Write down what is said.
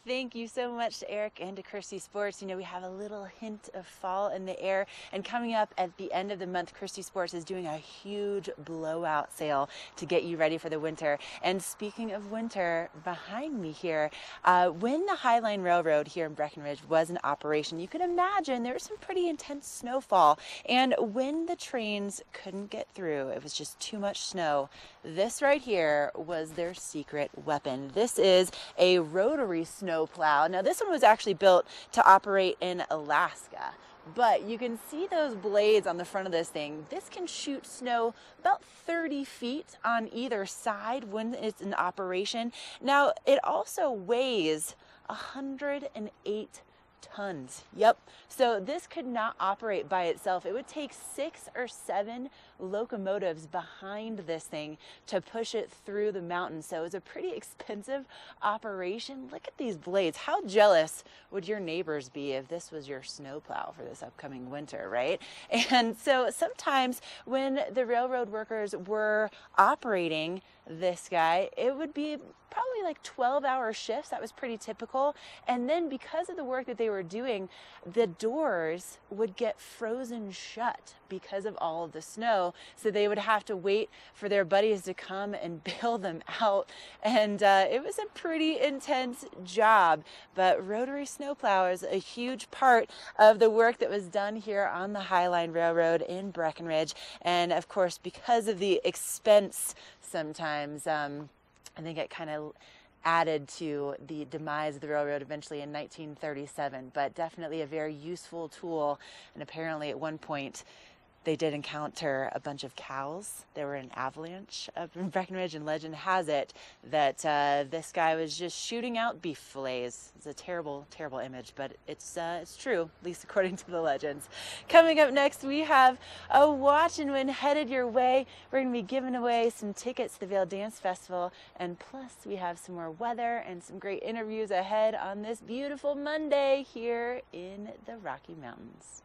Thank you so much to Eric and to Christy Sports. You know, we have a little hint of fall in the air, and coming up at the end of the month, Christy Sports is doing a huge blowout sale to get you ready for the winter. And speaking of winter, behind me here, when the Highline Railroad here in Breckenridge was in operation, you could imagine there was some pretty intense snowfall. And when the trains couldn't get through, it was just too much snow, this right here was their secret weapon. This is a rotary snow plow. Now this one was actually built to operate in Alaska, but you can see those blades on the front of this thing. This can shoot snow about 30 feet on either side when it's in operation. Now it also weighs 108 tons. Yep. So this could not operate by itself. It would take 6 or 7 locomotives behind this thing to push it through the mountains. So it's a pretty expensive operation. Look at these blades. How jealous would your neighbors be if this was your snowplow for this upcoming winter, right? And so sometimes when the railroad workers were operating this guy, it would be probably like 12-hour shifts. That was pretty typical. And then because of the work that they were doing, the doors would get frozen shut because of all of the snow. So they would have to wait for their buddies to come and bail them out. And it was a pretty intense job. But rotary snowplow is a huge part of the work that was done here on the Highline Railroad in Breckenridge. And of course, because of the expense sometimes, I think it kind of added to the demise of the railroad eventually in 1937, but definitely a very useful tool. And apparently at one point they did encounter a bunch of cows. There were an avalanche up in Breckenridge, and legend has it that this guy was just shooting out beef fillets. It's a terrible, terrible image, but it's true, at least according to the legends. Coming up next, we have a watch and win headed your way. We're going to be giving away some tickets to the Vail Dance Festival, and plus we have some more weather and some great interviews ahead on this beautiful Monday here in the Rocky Mountains.